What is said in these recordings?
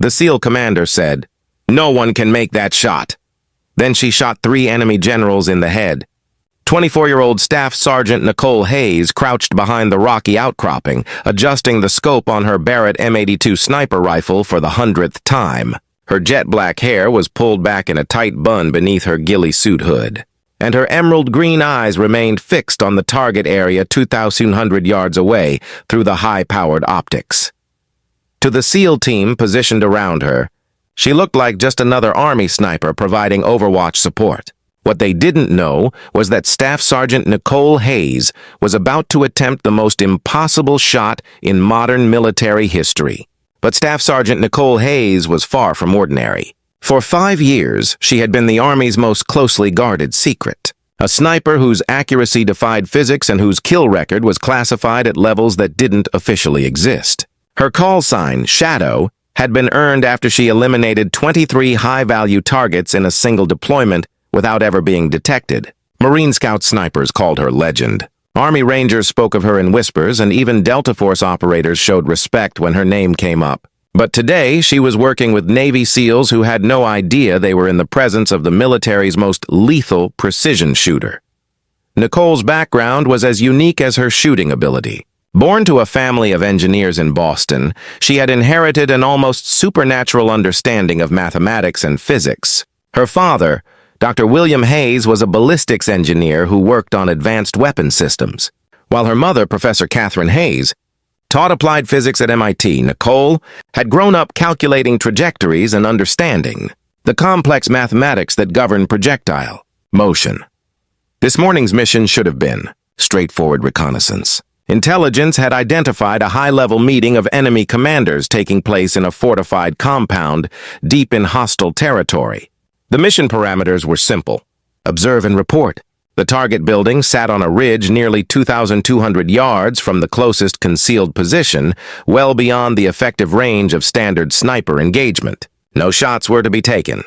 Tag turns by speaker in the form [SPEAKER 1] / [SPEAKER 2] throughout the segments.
[SPEAKER 1] The SEAL commander said, "No one can make that shot." Then she shot 3 enemy generals in the head. 24-year-old Staff Sergeant Nicole Hayes crouched behind the rocky outcropping, adjusting the scope on her Barrett M82 sniper rifle for the 100th time. Her jet-black hair was pulled back in a tight bun beneath her ghillie suit hood, and her emerald-green eyes remained fixed on the target area 2,200 yards away through the high-powered optics. To the SEAL team positioned around her, she looked like just another Army sniper providing overwatch support. What they didn't know was that Staff Sergeant Nicole Hayes was about to attempt the most impossible shot in modern military history. But Staff Sergeant Nicole Hayes was far from ordinary. For 5 years, she had been the Army's most closely guarded secret. A sniper whose accuracy defied physics and whose kill record was classified at levels that didn't officially exist. Her call sign, Shadow, had been earned after she eliminated 23 high-value targets in a single deployment without ever being detected. Marine Scout snipers called her Legend. Army Rangers spoke of her in whispers, and even Delta Force operators showed respect when her name came up. But today, she was working with Navy SEALs who had no idea they were in the presence of the military's most lethal precision shooter. Nicole's background was as unique as her shooting ability. Born to a family of engineers in Boston, she had inherited an almost supernatural understanding of mathematics and physics. Her father, Dr. William Hayes, was a ballistics engineer who worked on advanced weapon systems. While her mother, Professor Catherine Hayes, taught applied physics at MIT, Nicole had grown up calculating trajectories and understanding the complex mathematics that govern projectile motion. This morning's mission should have been straightforward reconnaissance. Intelligence had identified a high-level meeting of enemy commanders taking place in a fortified compound deep in hostile territory. The mission parameters were simple. Observe and report. The target building sat on a ridge nearly 2,200 yards from the closest concealed position, well beyond the effective range of standard sniper engagement. No shots were to be taken.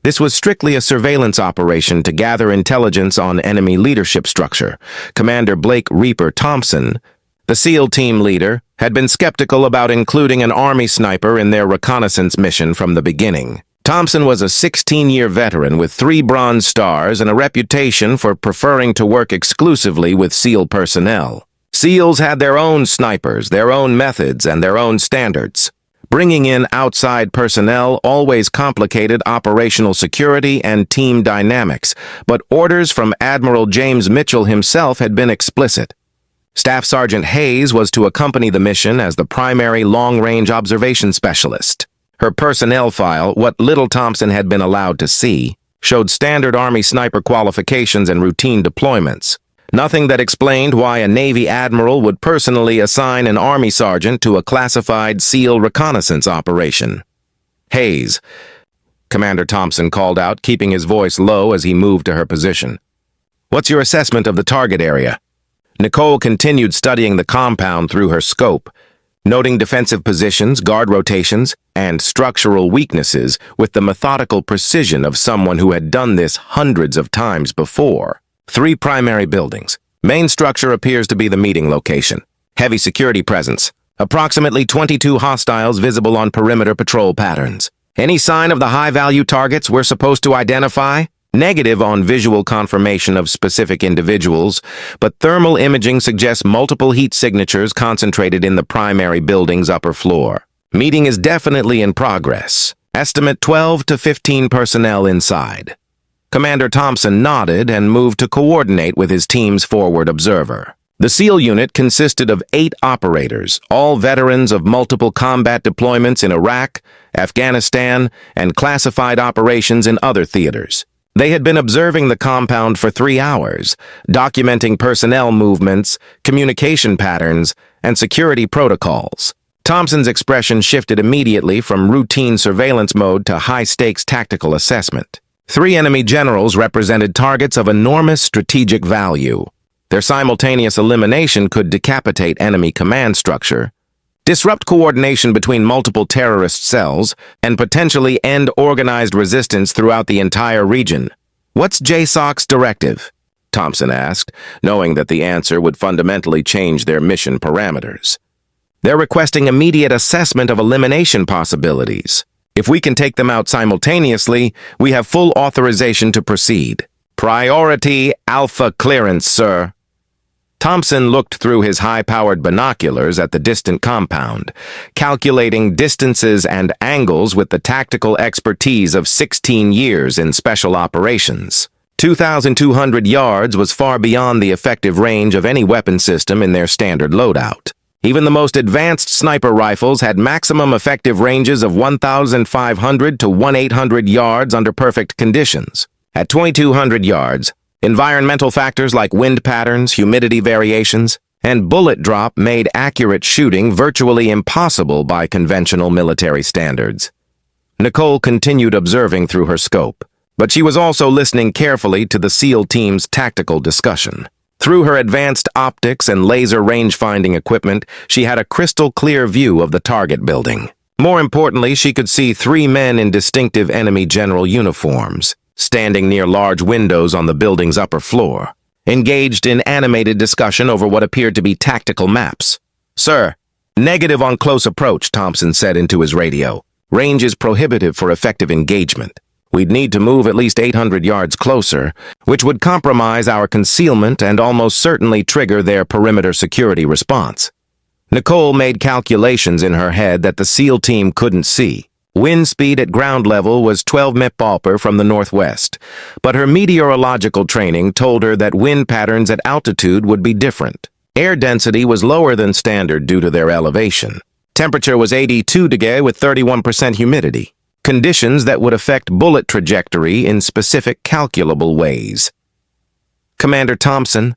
[SPEAKER 1] This was strictly a surveillance operation to gather intelligence on enemy leadership structure. Commander Blake Reaper Thompson, the SEAL team leader, had been skeptical about including an Army sniper in their reconnaissance mission from the beginning. Thompson was a 16-year veteran with 3 Bronze Stars and a reputation for preferring to work exclusively with SEAL personnel. SEALs had their own snipers, their own methods, and their own standards. Bringing in outside personnel always complicated operational security and team dynamics, but orders from Admiral James Mitchell himself had been explicit. Staff Sergeant Hayes was to accompany the mission as the primary long-range observation specialist. Her personnel file, what little Thompson had been allowed to see, showed standard Army sniper qualifications and routine deployments. Nothing that explained why a Navy admiral would personally assign an Army sergeant to a classified SEAL reconnaissance operation. "Hayes," Commander Thompson called out, keeping his voice low as he moved to her position. "What's your assessment of the target area?" Nicole continued studying the compound through her scope, noting defensive positions, guard rotations, and structural weaknesses with the methodical precision of someone who had done this hundreds of times before. 3 primary buildings. Main structure appears to be the meeting location. Heavy security presence. Approximately 22 hostiles visible on perimeter patrol patterns. Any sign of the high-value targets we're supposed to identify? Negative on visual confirmation of specific individuals, but thermal imaging suggests multiple heat signatures concentrated in the primary building's upper floor. Meeting is definitely in progress. Estimate 12 to 15 personnel inside. Commander Thompson nodded and moved to coordinate with his team's forward observer. The SEAL unit consisted of 8 operators, all veterans of multiple combat deployments in Iraq, Afghanistan, and classified operations in other theaters. They had been observing the compound for 3 hours, documenting personnel movements, communication patterns, and security protocols. Thompson's expression shifted immediately from routine surveillance mode to high-stakes tactical assessment. 3 enemy generals represented targets of enormous strategic value. Their simultaneous elimination could decapitate enemy command structure, disrupt coordination between multiple terrorist cells, and potentially end organized resistance throughout the entire region. "What's JSOC's directive?" Thompson asked, knowing that the answer would fundamentally change their mission parameters. "They're requesting immediate assessment of elimination possibilities." If we can take them out simultaneously, we have full authorization to proceed. Priority Alpha clearance, sir. Thompson looked through his high-powered binoculars at the distant compound, calculating distances and angles with the tactical expertise of 16 years in special operations. 2,200 yards was far beyond the effective range of any weapon system in their standard loadout. Even the most advanced sniper rifles had maximum effective ranges of 1,500 to 1,800 yards under perfect conditions. At 2,200 yards, environmental factors like wind patterns, humidity variations, and bullet drop made accurate shooting virtually impossible by conventional military standards. Nicole continued observing through her scope, but she was also listening carefully to the SEAL team's tactical discussion. Through her advanced optics and laser range-finding equipment, she had a crystal-clear view of the target building. More importantly, she could see 3 men in distinctive enemy general uniforms, standing near large windows on the building's upper floor, engaged in animated discussion over what appeared to be tactical maps. "Sir, negative on close approach," Thompson said into his radio. "Range is prohibitive for effective engagement. We'd need to move at least 800 yards closer, which would compromise our concealment and almost certainly trigger their perimeter security response." Nicole made calculations in her head that the SEAL team couldn't see. Wind speed at ground level was 12 mph from the northwest, but her meteorological training told her that wind patterns at altitude would be different. Air density was lower than standard due to their elevation. Temperature was 82 degrees with 31% humidity. Conditions that would affect bullet trajectory in specific calculable ways. "Commander Thompson,"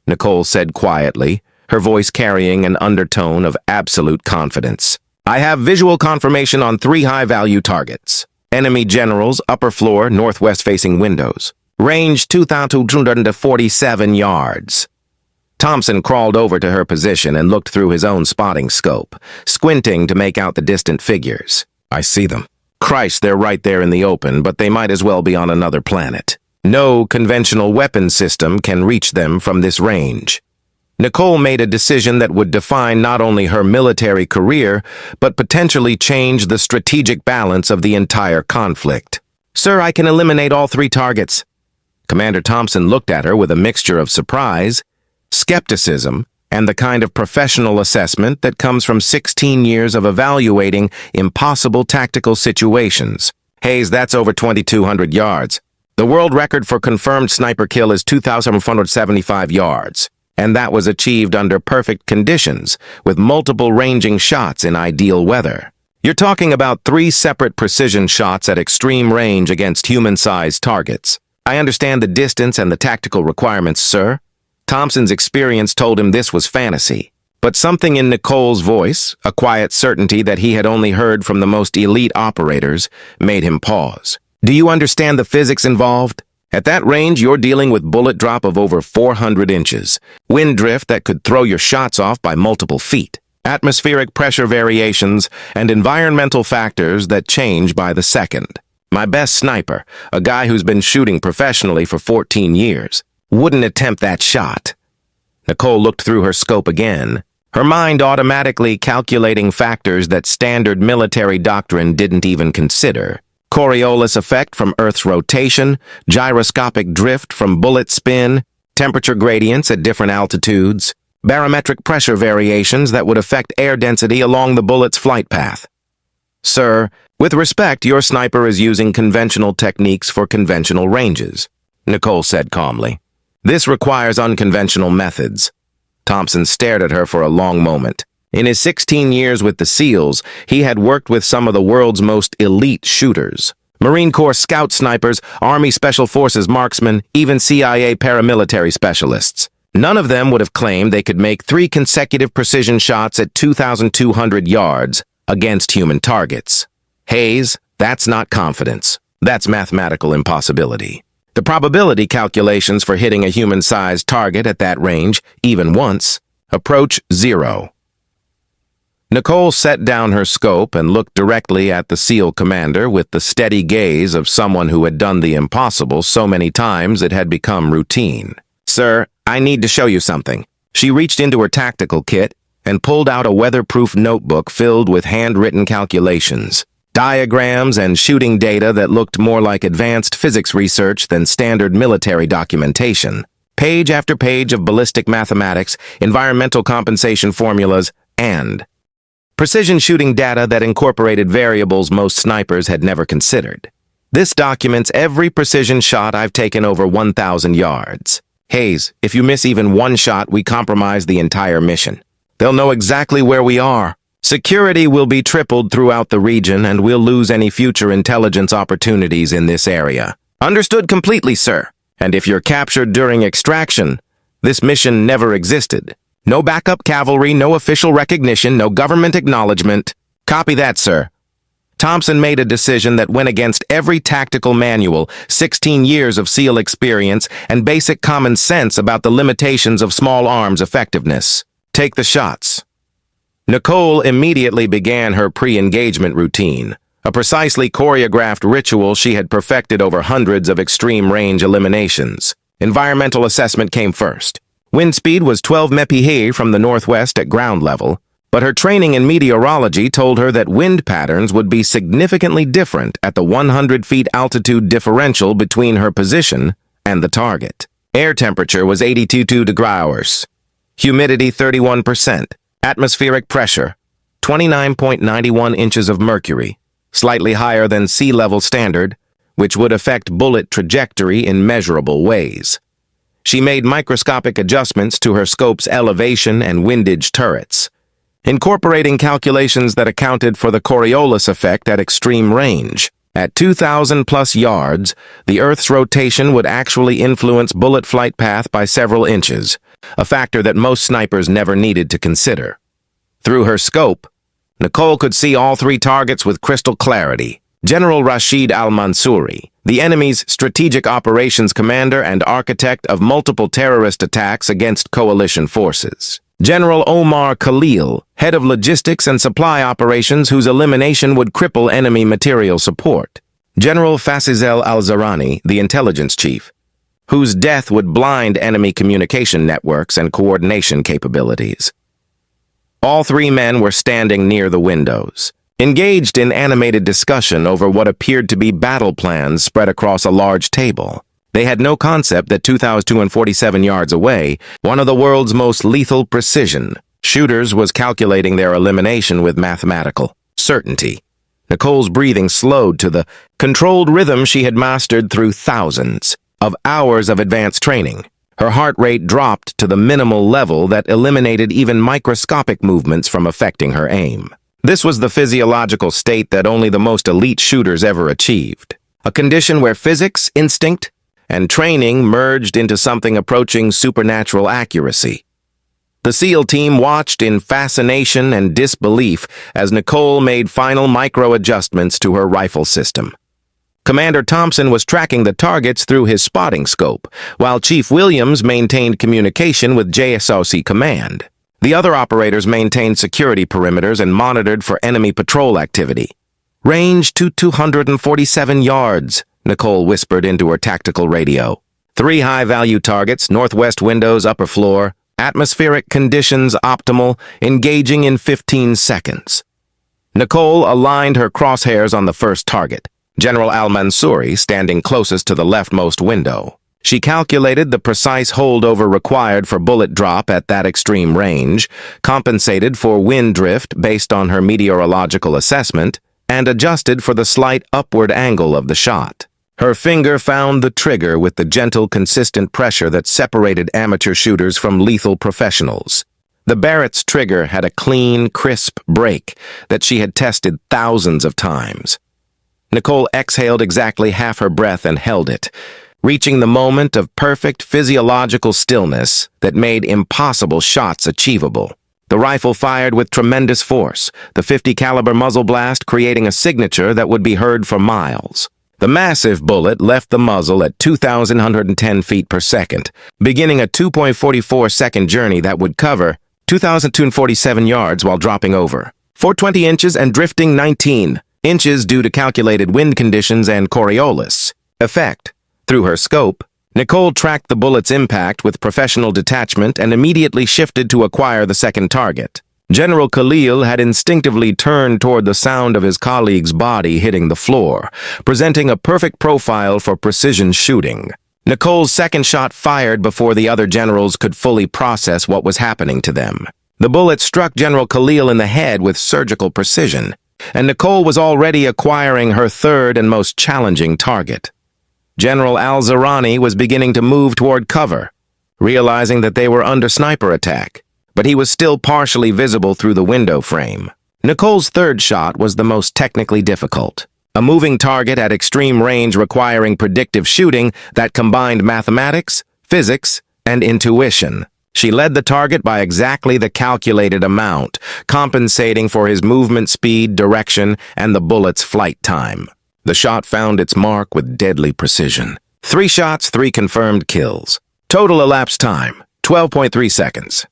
[SPEAKER 1] Nicole said quietly, her voice carrying an undertone of absolute confidence, "I have visual confirmation on 3 high-value targets. Enemy generals, upper floor, northwest-facing windows. Range 2,247 yards. Thompson crawled over to her position and looked through his own spotting scope, squinting to make out the distant figures. "I see them. Christ, they're right there in the open, but they might as well be on another planet. No conventional weapon system can reach them from this range." Nicole made a decision that would define not only her military career, but potentially change the strategic balance of the entire conflict. "Sir, I can eliminate all 3 targets." Commander Thompson looked at her with a mixture of surprise, skepticism, and the kind of professional assessment that comes from 16 years of evaluating impossible tactical situations. "Hayes, that's over 2,200 yards. The world record for confirmed sniper kill is 2,475 yards, and that was achieved under perfect conditions, with multiple ranging shots in ideal weather. You're talking about 3 separate precision shots at extreme range against human-sized targets. I understand the distance and the tactical requirements, sir." Thompson's experience told him this was fantasy, but something in Nicole's voice, a quiet certainty that he had only heard from the most elite operators, made him pause. "Do you understand the physics involved? At that range, you're dealing with bullet drop of over 400 inches, wind drift that could throw your shots off by multiple feet, atmospheric pressure variations, and environmental factors that change by the second. My best sniper, a guy who's been shooting professionally for 14 years, wouldn't attempt that shot." Nicole looked through her scope again, her mind automatically calculating factors that standard military doctrine didn't even consider. Coriolis effect from Earth's rotation, gyroscopic drift from bullet spin, temperature gradients at different altitudes, barometric pressure variations that would affect air density along the bullet's flight path. "Sir, with respect, your sniper is using conventional techniques for conventional ranges," Nicole said calmly. "This requires unconventional methods." Thompson stared at her for a long moment. In his 16 years with the SEALs, he had worked with some of the world's most elite shooters. Marine Corps scout snipers, Army Special Forces marksmen, even CIA paramilitary specialists. None of them would have claimed they could make 3 consecutive precision shots at 2,200 yards against human targets. Hayes, that's not confidence. That's mathematical impossibility. The probability calculations for hitting a human-sized target at that range, even once, approach 0. Nicole set down her scope and looked directly at the SEAL commander with the steady gaze of someone who had done the impossible so many times it had become routine. "Sir, I need to show you something." She reached into her tactical kit and pulled out a weatherproof notebook filled with handwritten calculations. diagrams and shooting data that looked more like advanced physics research than standard military documentation. Page after page of ballistic mathematics, environmental compensation formulas, and precision shooting data that incorporated variables most snipers had never considered. This documents every precision shot I've taken over 1,000 yards. Hayes, if you miss even one shot, we compromise the entire mission. They'll know exactly where we are. Security will be tripled throughout the region, and we'll lose any future intelligence opportunities in this area. Understood completely, sir. And if you're captured during extraction, this mission never existed. No backup cavalry, no official recognition, no government acknowledgement. Copy that, sir. Thompson made a decision that went against every tactical manual, 16 years of SEAL experience, and basic common sense about the limitations of small arms effectiveness. Take the shots. Nicole immediately began her pre-engagement routine, a precisely choreographed ritual she had perfected over hundreds of extreme-range eliminations. Environmental assessment came first. Wind speed was 12 mph from the northwest at ground level, but her training in meteorology told her that wind patterns would be significantly different at the 100 feet altitude differential between her position and the target. Air temperature was 82 degrees. Humidity 31%. Atmospheric pressure 29.91 inches of mercury, slightly higher than sea level standard, which would affect bullet trajectory in measurable ways. She made microscopic adjustments to her scope's elevation and windage turrets, incorporating calculations that accounted for the Coriolis effect at extreme range. At 2,000 plus yards, the Earth's rotation would actually influence bullet flight path by several inches, a factor that most snipers never needed to consider. Through her scope, Nicole could see all three targets with crystal clarity. General Rashid al-Mansouri, the enemy's strategic operations commander and architect of multiple terrorist attacks against coalition forces. General Omar Khalil, head of logistics and supply operations whose elimination would cripple enemy material support. General Fasizel al-Zarani, the intelligence chief, whose death would blind enemy communication networks and coordination capabilities. All three men were standing near the windows, engaged in animated discussion over what appeared to be battle plans spread across a large table. They had no concept that 2,247 yards away, one of the world's most lethal precision shooters was calculating their elimination with mathematical certainty. Nicole's breathing slowed to the controlled rhythm she had mastered through thousands of hours of advanced training. Her heart rate dropped to the minimal level that eliminated even microscopic movements from affecting her aim. This was the physiological state that only the most elite shooters ever achieved, a condition where physics, instinct, and training merged into something approaching supernatural accuracy. The SEAL team watched in fascination and disbelief as Nicole made final micro-adjustments to her rifle system. Commander Thompson was tracking the targets through his spotting scope, while Chief Williams maintained communication with JSOC Command. The other operators maintained security perimeters and monitored for enemy patrol activity. Range to 247 yards, Nicole whispered into her tactical radio. 3 high-value targets, northwest windows, upper floor. Atmospheric conditions optimal, engaging in 15 seconds. Nicole aligned her crosshairs on the first target, General al-Mansouri standing closest to the leftmost window. She calculated the precise holdover required for bullet drop at that extreme range, compensated for wind drift based on her meteorological assessment, and adjusted for the slight upward angle of the shot. Her finger found the trigger with the gentle, consistent pressure that separated amateur shooters from lethal professionals. The Barrett's trigger had a clean, crisp break that she had tested thousands of times. Nicole exhaled exactly half her breath and held it, reaching the moment of perfect physiological stillness that made impossible shots achievable. The rifle fired with tremendous force, the .50 caliber muzzle blast creating a signature that would be heard for miles. The massive bullet left the muzzle at 2,110 feet per second, beginning a 2.44-second journey that would cover 2,247 yards while dropping over 420 inches and drifting 19 inches due to calculated wind conditions and Coriolis effect. Through her scope, Nicole tracked the bullet's impact with professional detachment and immediately shifted to acquire the second target, General Khalil had instinctively turned toward the sound of his colleague's body hitting the floor, presenting a perfect profile for precision shooting. Nicole's second shot fired before the other generals could fully process what was happening to them. The bullet struck General Khalil in the head with surgical precision, and Nicole was already acquiring her third and most challenging target. General Al-Zarani was beginning to move toward cover, realizing that they were under sniper attack, but he was still partially visible through the window frame. Nicole's third shot was the most technically difficult. A moving target at extreme range requiring predictive shooting that combined mathematics, physics, and intuition. She led the target by exactly the calculated amount, compensating for his movement speed, direction, and the bullet's flight time. The shot found its mark with deadly precision. 3 shots, 3 confirmed kills. Total elapsed time, 12.3 seconds.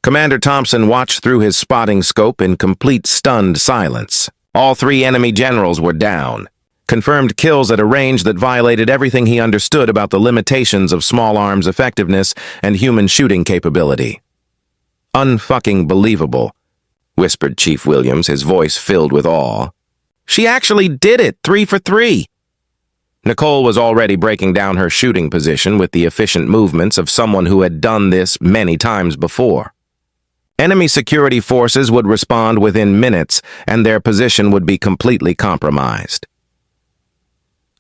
[SPEAKER 1] Commander Thompson watched through his spotting scope in complete stunned silence. All 3 enemy generals were down. Confirmed kills at a range that violated everything he understood about the limitations of small arms effectiveness and human shooting capability. "Unfucking believable," whispered Chief Williams, his voice filled with awe. "She actually did it, 3 for 3. Nicole was already breaking down her shooting position with the efficient movements of someone who had done this many times before. Enemy security forces would respond within minutes, and their position would be completely compromised.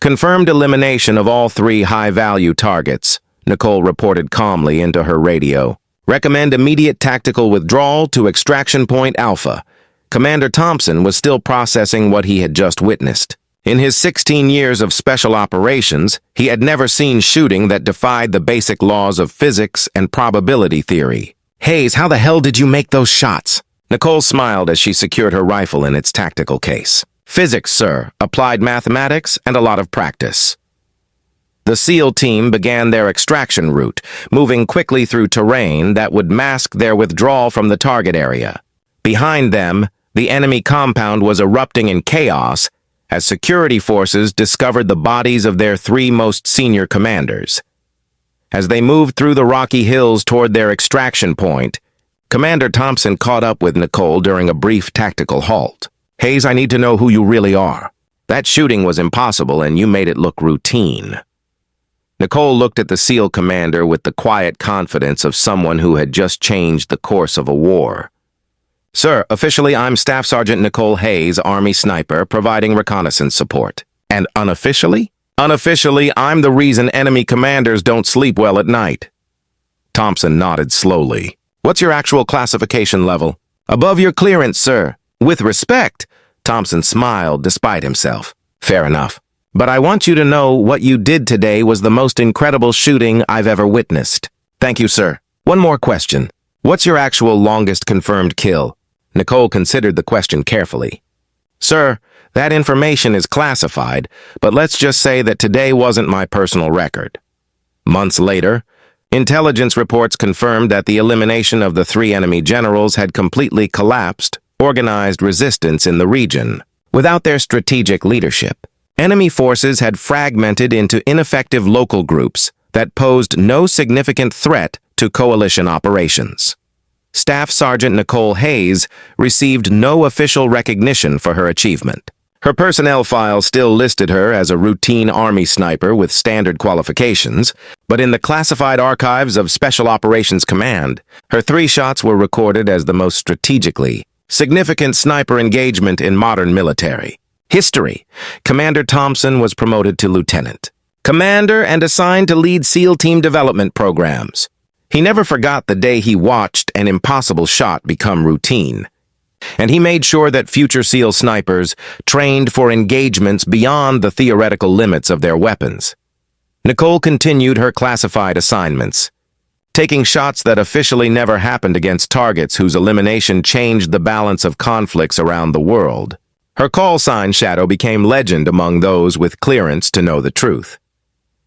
[SPEAKER 1] Confirmed elimination of all 3 high-value targets, Nicole reported calmly into her radio. Recommend immediate tactical withdrawal to Extraction Point Alpha. Commander Thompson was still processing what he had just witnessed. In his 16 years of special operations, he had never seen shooting that defied the basic laws of physics and probability theory. "Hayes, how the hell did you make those shots?" Nicole smiled as she secured her rifle in its tactical case. "Physics, sir, applied mathematics, and a lot of practice." The SEAL team began their extraction route, moving quickly through terrain that would mask their withdrawal from the target area. Behind them, the enemy compound was erupting in chaos as security forces discovered the bodies of their 3 most senior commanders. As they moved through the rocky hills toward their extraction point, Commander Thompson caught up with Nicole during a brief tactical halt. "Hayes, I need to know who you really are. That shooting was impossible and you made it look routine." Nicole looked at the SEAL commander with the quiet confidence of someone who had just changed the course of a war. "Sir, officially I'm Staff Sergeant Nicole Hayes, Army Sniper, providing reconnaissance support. And unofficially? Unofficially, I'm the reason enemy commanders don't sleep well at night." Thompson nodded slowly. "What's your actual classification level?" "Above your clearance, sir." "With respect," Thompson smiled despite himself. "Fair enough. But I want you to know what you did today was the most incredible shooting I've ever witnessed." "Thank you, sir. One more question. What's your actual longest confirmed kill?" Nicole considered the question carefully. "Sir, that information is classified, but let's just say that today wasn't my personal record." Months later, intelligence reports confirmed that the elimination of the 3 enemy generals had completely collapsed organized resistance in the region. Without their strategic leadership, enemy forces had fragmented into ineffective local groups that posed no significant threat to coalition operations. Staff Sergeant Nicole Hayes received no official recognition for her achievement. Her personnel file still listed her as a routine Army sniper with standard qualifications, but in the classified archives of Special Operations Command, her 3 shots were recorded as the most strategically significant sniper engagement in modern military history. Commander Thompson was promoted to lieutenant commander and assigned to lead SEAL team development programs. He never forgot the day he watched an impossible shot become routine, and he made sure that future SEAL snipers trained for engagements beyond the theoretical limits of their weapons. Nicole continued her classified assignments, taking shots that officially never happened against targets whose elimination changed the balance of conflicts around the world. Her call sign Shadow became legend among those with clearance to know the truth.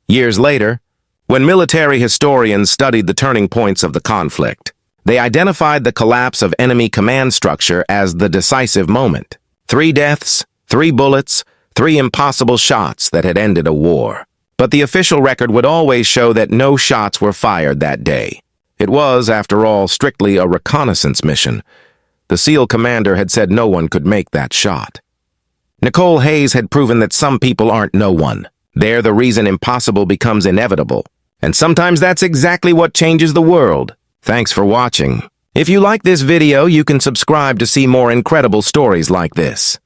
[SPEAKER 1] Years later, when military historians studied the turning points of the conflict, they identified the collapse of enemy command structure as the decisive moment. 3 deaths, 3 bullets, 3 impossible shots that had ended a war. But the official record would always show that no shots were fired that day. It was, after all, strictly a reconnaissance mission, The SEAL commander had said no one could make that shot. Nicole Hayes had proven that some people aren't no one. They're the reason impossible becomes inevitable. And sometimes that's exactly what changes the world. Thanks for watching. If you like this video, you can subscribe to see more incredible stories like this.